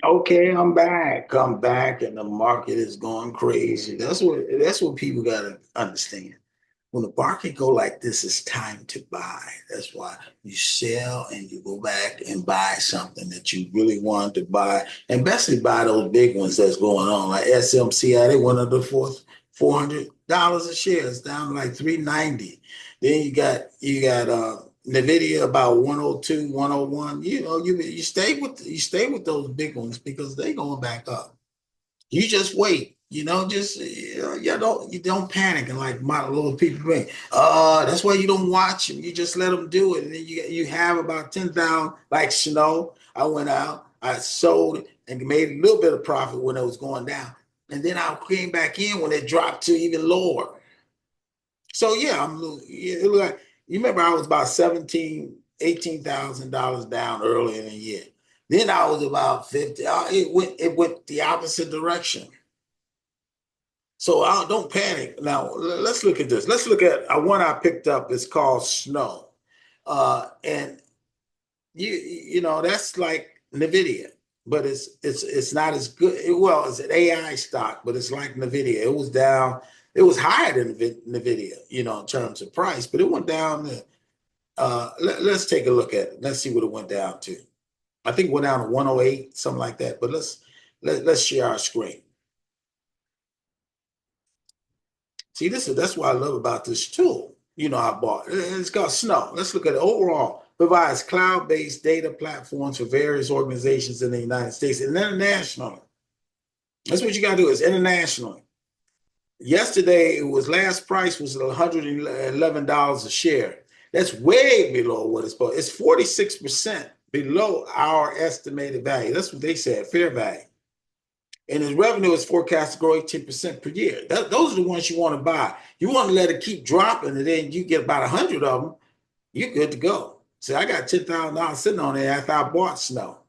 Okay, I'm back. I'm back, and the market is going crazy. That's what people gotta understand. When the market go like this, it's time to buy. That's why you sell and you go back and buy something that you really wanted to buy, and basically buy those big ones that's going on, like SMCI. They went under $400 a share. It's down to like 390. Then you got Nvidia about 102, 101. You stay with those big ones because they going back up. You just wait. Just you don't panic and like my little people think. That's why you don't watch them. You just let them do it, and then you have about 10,000. Like Snow, I went out, I sold and made a little bit of profit when it was going down, and then I came back in when it dropped to even lower. So yeah, it look like you remember I was about 17, $18,000 down early in the year. Then I was about 50. It went the opposite direction. So don't panic. Now let's look at this. Let's look at one I picked up. It's called Snow, and that's like Nvidia, but it's not as good. Well, it's an AI stock, but it's like Nvidia. It was down. It was higher than Nvidia, in terms of price, but it went down. Let's take a look at it. Let's see what it went down to. I think it went down to 108, something like that. But let's share our screen. See, that's what I love about this tool. I bought. It's called Snow. Let's look at it overall. Provides cloud-based data platforms for various organizations in the United States and internationally. That's what you got to do is internationally. Yesterday, last price was $111 a share. That's way below what it's supposed. It's 46% below our estimated value. That's what they said, fair value. And his revenue is forecast to grow 18% per year. Those are the ones you want to buy. You want to let it keep dropping, and then you get about 100 of them, you're good to go. See, I got $10,000 sitting on there after I bought Snow.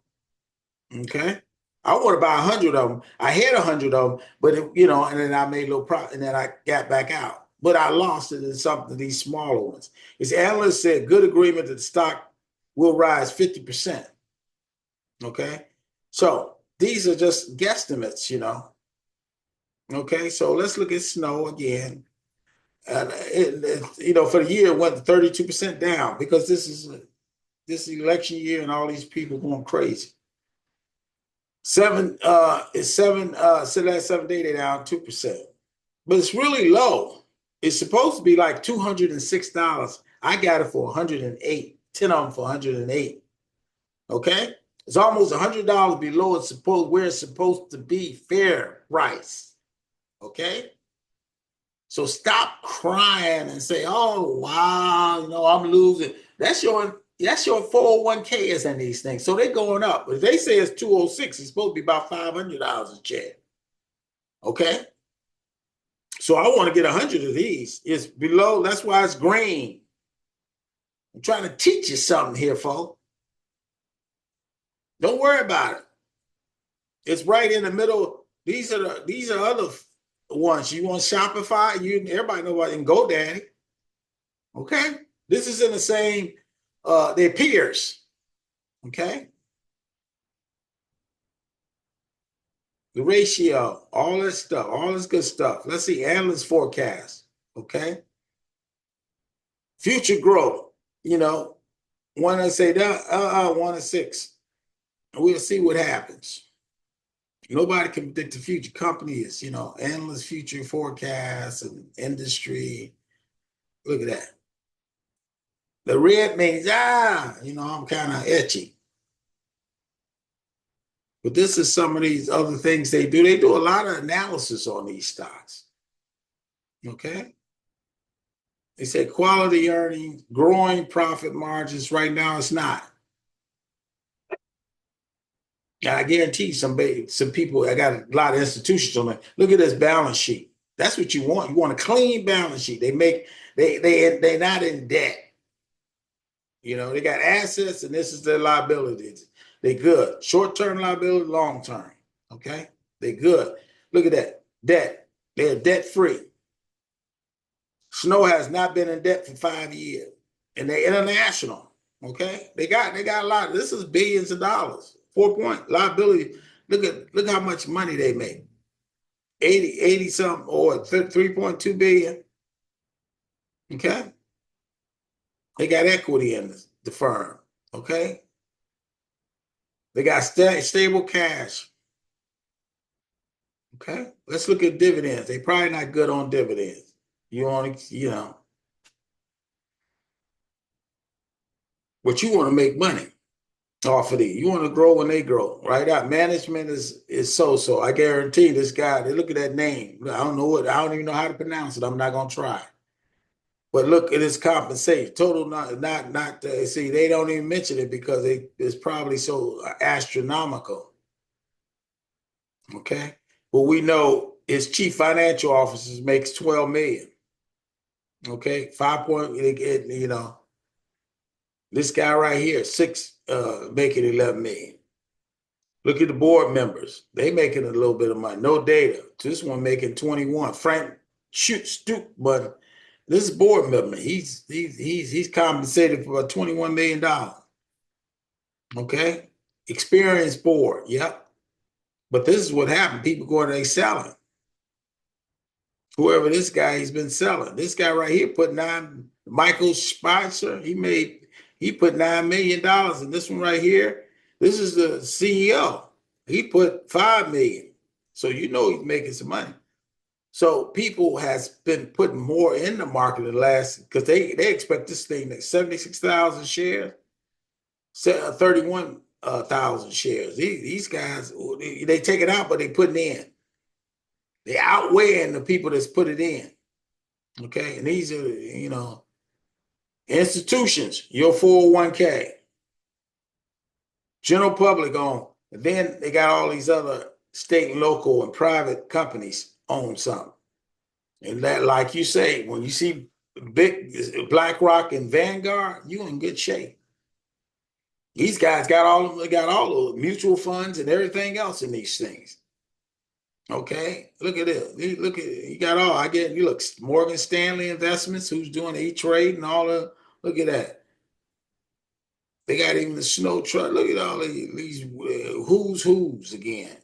Okay. I want to buy 100 of them. I had 100 of them, but and then I made a little profit, and then I got back out. But I lost it in some of these smaller ones. His analyst said good agreement that the stock will rise 50%. Okay. So these are just guesstimates. Okay, so let's look at Snow again. And for the year, it went 32% down because this election year and all these people going crazy. So last 7 days they down 2%. But it's really low. It's supposed to be like $206. I got it for 108. 10 of them for 108. Okay? It's almost $100 below where it's supposed to be fair price. Okay? So stop crying and say, "Oh wow, I'm losing." That's your 401k is in these things. So they're going up. If they say it's 206, it's supposed to be about $500 a check. Okay. So I want to get 100 of these. It's below. That's why it's green. I'm trying to teach you something here, folks. Don't worry about it. It's right in the middle. These are other ones. You want Shopify? Everybody know about in GoDaddy. Okay, this is in the same. Their peers. Okay, the ratio, all this stuff, all this good stuff. Let's see analyst forecast. Okay, future growth. One to say that 1 to 6. We'll see what happens. Nobody can predict the future. Companies, analyst future forecasts and industry. Look at that. The red means, I'm kind of etchy. But this is some of these other things they do. They do a lot of analysis on these stocks. Okay. They say quality earnings, growing profit margins. Right now, it's not. Now, I guarantee you some people, I got a lot of institutions on that. Look at this balance sheet. That's what you want. You want a clean balance sheet. They're not in debt. They got assets and this is their liabilities. They good. Short-term liability, long-term. Okay? They good. Look at that. Debt. They're debt-free. Snow has not been in debt for 5 years. And they're international. Okay? They got a lot. This is billions of dollars. 4 point liability. Look how much money they make. 80 something or 3.2 billion. Okay. They got equity in the firm. Okay. They got stable cash. Okay. Let's look at dividends. They probably not good on dividends. But you want to make money off of it. You want to grow when they grow, right? That management is so. I guarantee this guy, they look at that name. I don't even know how to pronounce it. I'm not gonna try. But look at his compensation. Total not see, they don't even mention it because it's probably so astronomical. Okay. Well, we know his chief financial officer makes 12 million. Okay. 5 point, this guy right here, making 11 million. Look at the board members. They making a little bit of money. No data. This one making 21. Frank Stup, but this board member, he's compensated for about $21 million. Okay. Experienced board. Yep. But this is what happened. People go and they selling. Whoever this guy, he's been selling. This guy right here put Michael Spicer, he put $9 million in this one right here. This is the CEO. He put 5 million. So he's making some money. So people has been putting more in the market in the last, because they expect this thing at 76,000 shares, 31,000 shares. These guys, they take it out, but they put it in. They outweighing the people that's put it in. Okay. And these are, institutions, your 401k, general public owned. And then they got all these other state and local and private companies own something. And that, like you say, when you see big BlackRock and Vanguard, you in good shape. These guys got all the mutual funds and everything else in these things. Okay, look at it. Look at you got all. You look Morgan Stanley Investments, who's doing E-Trade and all the. Look at that. They got even the snow truck. Look at all these who's again.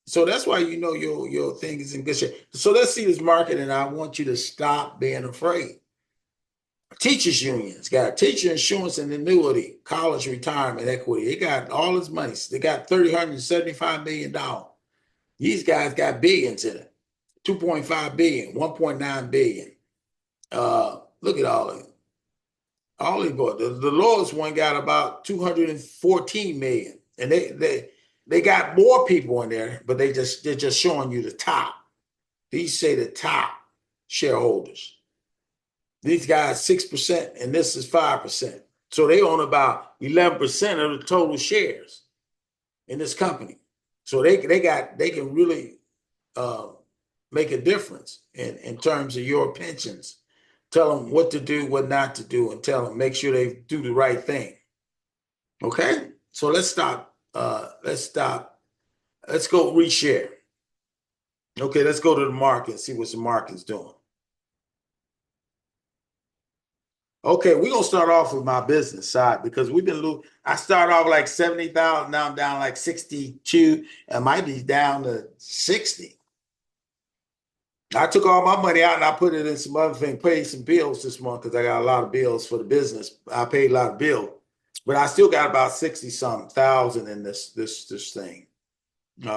So that's why your thing is in good shape. So let's see this market, and I want you to stop being afraid. Teachers unions got teacher insurance and annuity, college retirement equity. They got all this money. They got $375 million. These guys got billions in it. 2.5 billion, 1.9 billion. Look at all of it. All of it. The lowest one got about 214 million. And they got more people in there, but they're just showing you the top. These say the top shareholders. These guys 6%, and this is 5%. So they own about 11% of the total shares in this company. So they can really make a difference in terms of your pensions. Tell them what to do, what not to do, and tell them make sure they do the right thing. Okay, so let's stop. Let's go reshare. Okay, let's go to the market and see what the market's doing. Okay, we're gonna start off with my business side because I started off like 70,000, now I'm down like 62. I might be down to 60. I took all my money out and I put it in some other thing, paid some bills this month because I got a lot of bills for the business. I paid a lot of bills, but I still got about 60 something thousand in this thing.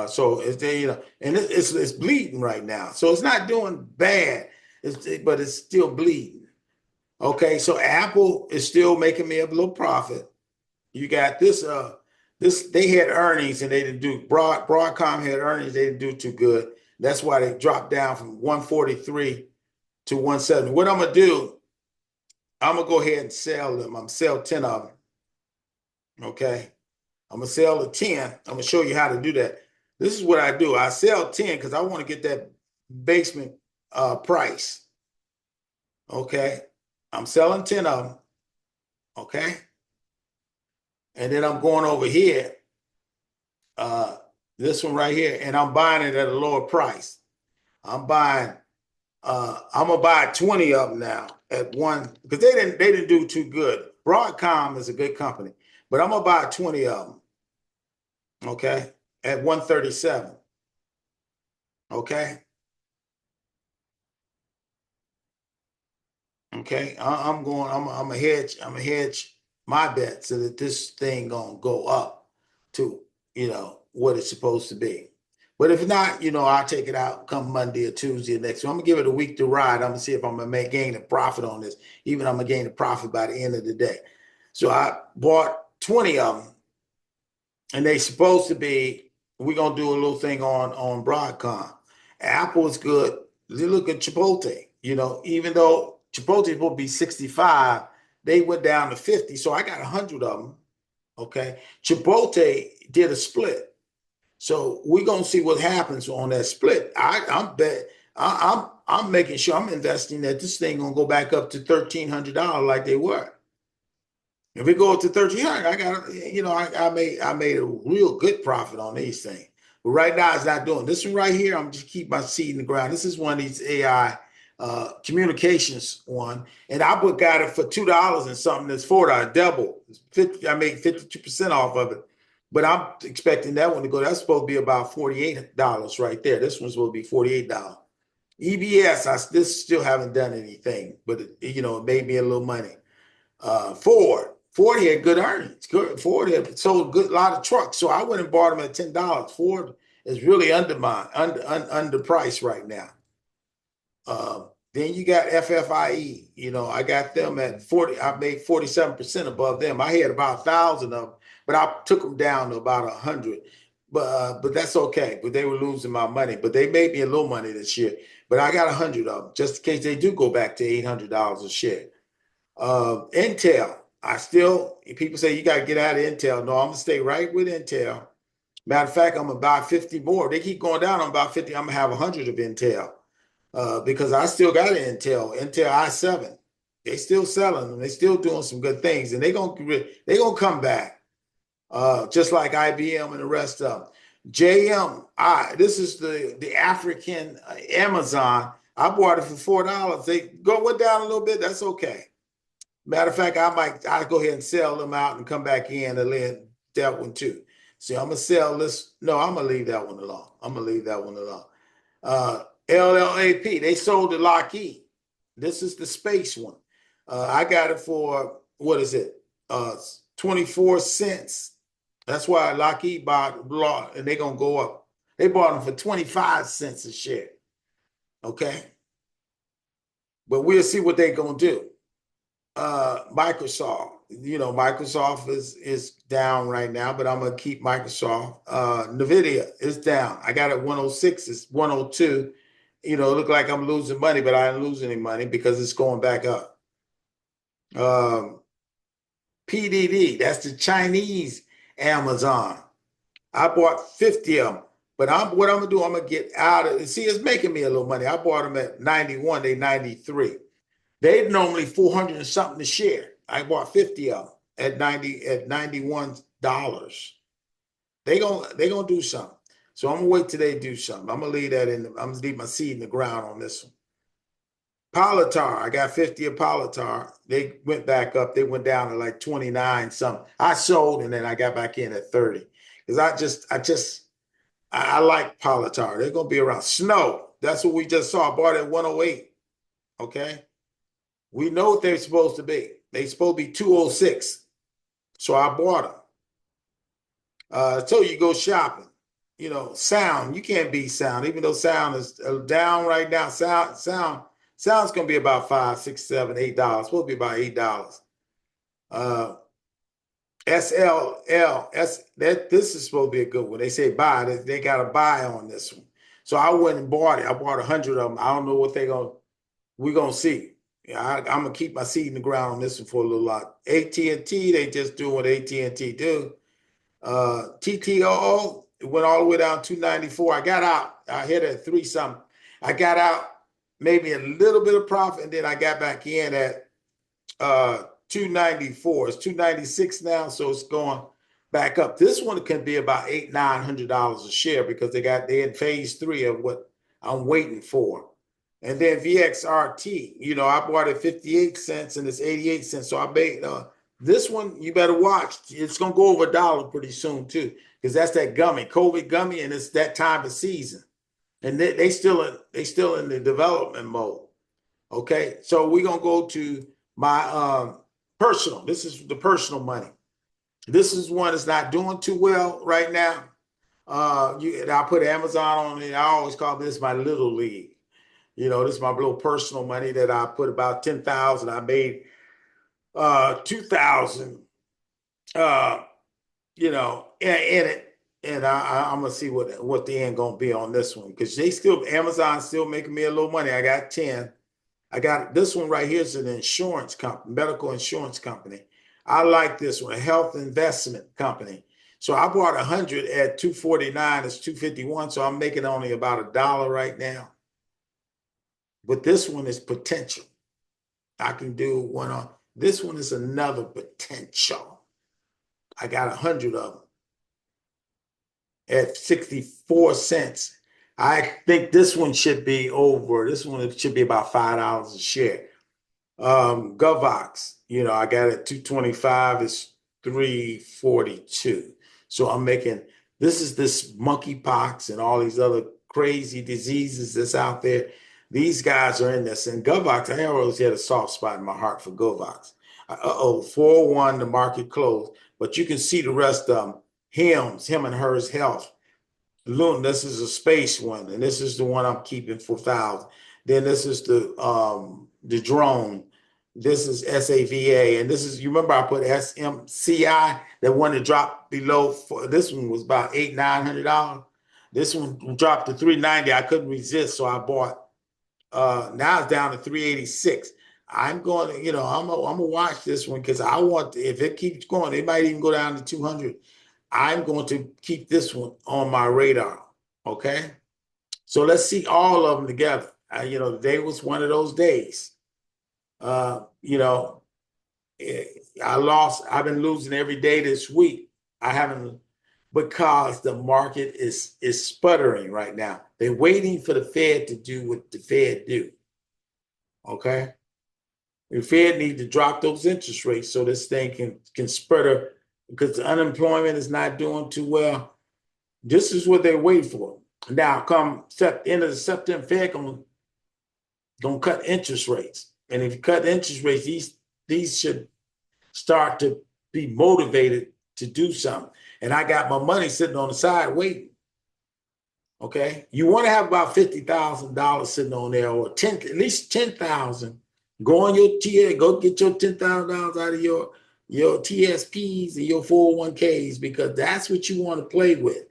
So it's and it's bleeding right now. So it's not doing bad, but it's still bleeding. Okay, so Apple is still making me a little profit. You got this. They had earnings and they didn't do. Broadcom had earnings, they didn't do too good. That's why they dropped down from 143 to 170. What I'm gonna do? I'm gonna go ahead and sell them. I'm gonna sell 10 of them. Okay, I'm gonna sell the 10. I'm gonna show you how to do that. This is what I do. I sell 10 because I want to get that basement price. Okay, I'm selling 10 of them. Okay. And then I'm going over here, this one right here, and I'm buying it at a lower price. I'm gonna buy 20 of them now at one, because they didn't do too good. Broadcom is a good company, but I'm gonna buy 20 of them. Okay. at 137. Okay. Okay. I'm a hedge my bet so that this thing gonna go up to, what it's supposed to be. But if not, I'll take it out come Monday or Tuesday or next week. I'm gonna give it a week to ride. I'm gonna see if I'm gonna gain a profit on this. Even I'm gonna gain a profit by the end of the day. So I bought 20 of them, and they supposed to be. We're gonna do a little thing on Broadcom. Apple is good. You look at Chipotle. Even though Chipotle will be 65, they went down to 50. So I got 100 of them. Okay, Chipotle did a split, so we're gonna see what happens on that split. I'm making sure I'm investing that this thing gonna go back up to $1,300 like they were. If we go up to 1,300, I got, I made a real good profit on these things. But right now, it's not doing this one right here. I'm just keep my seed in the ground. This is one of these AI communications one, and I got it for $2 and something. That's $4, double. 50. I made 52% off of it. But I'm expecting that one to go. That's supposed to be about $48 right there. This one's supposed to be $48. EBS, this still haven't done anything, but it made me a little money. Ford had good earnings. Ford had sold a good lot of trucks, so I went and bought them at $10. Ford is really underpriced right now. Then you got FFIE. I got them at 40. I made 47% above them. I had about 1,000 of them, but I took them down to about 100. But that's okay. But they were losing my money. But they made me a little money this year. But I got 100 of them just in case they do go back to $800 a share. Intel. People say you got to get out of Intel. No, I'm going to stay right with Intel. Matter of fact, I'm going to buy 50 more. They keep going down on about 50. I'm going to have 100 of Intel because I still got an Intel i7. They still selling them. They still doing some good things, and they gonna come back just like IBM and the rest of them. JMI. This is the African Amazon. I bought it for $4. They went down a little bit. That's okay. Matter of fact, I'll go ahead and sell them out and come back in and let that one too. See, I'm gonna sell this. No, I'm gonna leave that one alone. LLAP, they sold to Lockheed. This is the space one. I got it for what is it? 24 cents. That's why Lockheed bought, and they're gonna go up. They bought them for 25 cents a share. Okay. But we'll see what they're gonna do. Microsoft. Microsoft is down right now, but I'm gonna keep Microsoft. Nvidia is down. I got it 106. It's 102. Look like I'm losing money, but I ain't losing any money because it's going back up. PDD, that's the Chinese Amazon. I bought 50 of them, but what I'm gonna do, I'm gonna get out of it. See, it's making me a little money. I bought them at 91, they 93. They normally 400 and something a share. I bought 50 of them at $91. They gonna do something. So I'm gonna wait till they do something. I'm gonna leave I'm gonna leave my seed in the ground on this one. Politar, I got 50 of Politar. They went back up. They went down to like 29 something. I sold and then I got back in at 30 because I like Politar. They're gonna be around. Snow, that's what we just saw. I bought it at 108. Okay. We know what they're supposed to be. They're supposed to be 206. So I bought them. So you go shopping. Sound, you can't beat sound, even though sound is down right now. Sound's gonna be about $5, $6, $7, $8. Supposed to be about $8. This is supposed to be a good one. They say buy. They got to buy on this one. So I went and bought it. I bought 100 of them. I don't know what we're gonna see. I'm gonna keep my seed in the ground on this one for a little lot. AT&T, they just do what AT&T do. TTOO, it went all the way down 294. I got out. I hit at 3 something. I got out maybe a little bit of profit, and then I got back in at 294. It's 296 now, so it's going back up. This one can be about $800-900 a share because they're in phase 3 of what I'm waiting for. And then VXRT, I bought it 58 cents and it's 88 cents. So I made This one you better watch. It's gonna go over $1 pretty soon too, because that's that gummy, COVID gummy, and it's that time of season. And they still in the development mode. Okay, so we're gonna go to my personal. This is the personal money. This is one that's not doing too well right now. I put Amazon on it. I always call this my little league. This is my little personal money that I put about 10,000. I made 2,000. Uh, in it. And I'm gonna see what the end gonna be on this one, because Amazon still making me a little money. I got 10. I got this one right here is an insurance company, medical insurance company. I like this one, a health investment company. So I bought 100 at 249. It's 251. So I'm making only about $1 right now. But this one is potential. I can do one on this one is another potential. I got 100 of them at 64 cents. I think this one should be over. This one should be about $5 a share. Govox, I got it at 225. It's 342. So I'm making this monkeypox and all these other crazy diseases that's out there. These guys are in this. And Govox, I always had a soft spot in my heart for Govox. 401, the market closed, but you can see the rest of them. Him and Hers Health. Loon, this is a space one, and this is the one I'm keeping for 1,000. Then this is the drone. This is SAVA, and this is, you remember I put SMCI, that one that dropped below. This one was about $800-900. This one dropped to 390. I couldn't resist, so I bought. Now it's down to 386. I'm going to, I'm gonna watch this one, because I want, if it keeps going, it might even go down to 200. I'm going to keep this one on my radar. Okay. So let's see all of them together. Today was one of those days. I've been losing every day this week. I haven't, because the market is sputtering right now. They're waiting for the Fed to do what the Fed do. Okay. The Fed need to drop those interest rates so this thing can sputter, because the unemployment is not doing too well. This is what they wait for. Now, come end of the September, Fed gonna cut interest rates, and if you cut interest rates, these should start to be motivated to do something. And I got my money sitting on the side waiting. Okay, you want to have about $50,000 sitting on there, or at least 10,000. Go on your TA, go get your $10,000 out of your TSPs and your 401ks, because that's what you want to play with.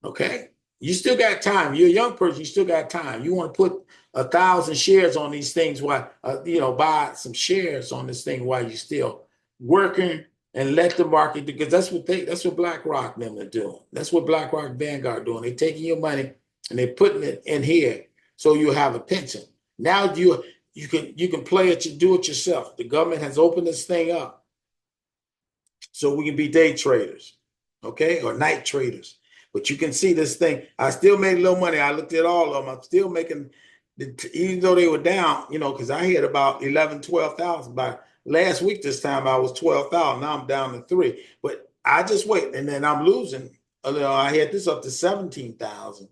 Okay. You still got time. You're a young person. You still got time. You want to put 1,000 shares on these things while, buy some shares on this thing while you're still working, and let the market do, because that's what BlackRock and them are doing. That's what BlackRock Vanguard doing. They're taking your money and they're putting it in here so you have a pension. Now you can play it, you do it yourself. The government has opened this thing up so we can be day traders, okay, or night traders. But you can see this thing. I still made a little money. I looked at all of them. I'm still making, even though they were down, because I had about 11, 12,000. By last week, this time I was 12,000. Now I'm down to 3. But I just wait, and then I'm losing. I had this up to 17,000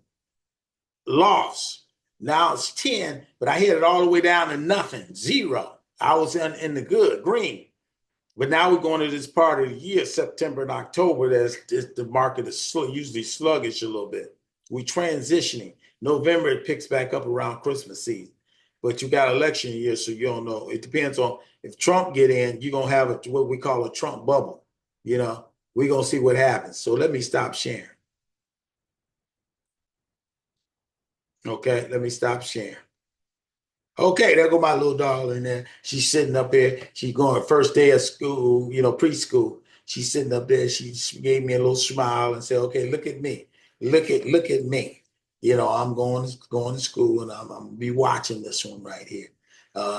loss. Now it's 10, but I had it all the way down to nothing, 0. I was in the good, green. But now we're going to this part of the year, September and October, the market is usually sluggish a little bit. We're transitioning. November, it picks back up around Christmas season. But you got election year, so you don't know. It depends on if Trump get in, you're going to have what we call a Trump bubble. We're going to see what happens. So let me stop sharing. Okay, let me stop sharing. Okay, there go my little darling there. She's sitting up there. She's going first day of school, preschool. She's sitting up there. She gave me a little smile and said, "Okay, look at me. Look at me. I'm going to school, and I'm gonna be watching this one right here."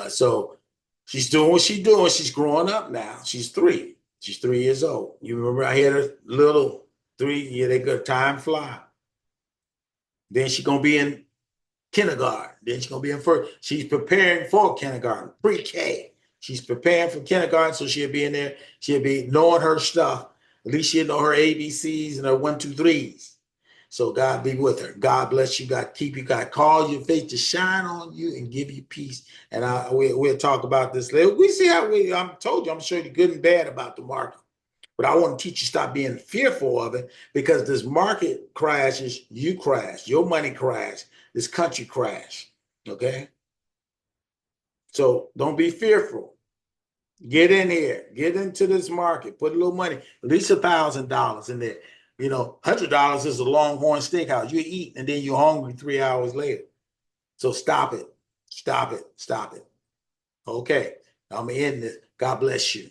So she's doing what she's doing. She's growing up now. She's 3. She's 3 years old. You remember I had a little 3. Yeah, they got time fly. Then she's gonna be in kindergarten. Then she's gonna be in first. She's preparing for kindergarten, pre-K. She's preparing for kindergarten, so she'll be in there. She'll be knowing her stuff. At least she'll know her ABCs and her 1, 2, 3s. So God be with her. God bless you. God keep you. God cause your face to shine on you and give you peace. And we'll talk about this later. We see how I told you, I'm showing you good and bad about the market. But I want to teach you stop being fearful of it, because this market crashes, you crash, your money crash, this country crash. Okay? So don't be fearful. Get in here, get into this market, put a little money, at least $1,000 in there. $100 is a Longhorn Steakhouse. You eat and then you're hungry 3 hours later. So stop it. Stop it. Stop it. Okay. I'm gonna end this. God bless you.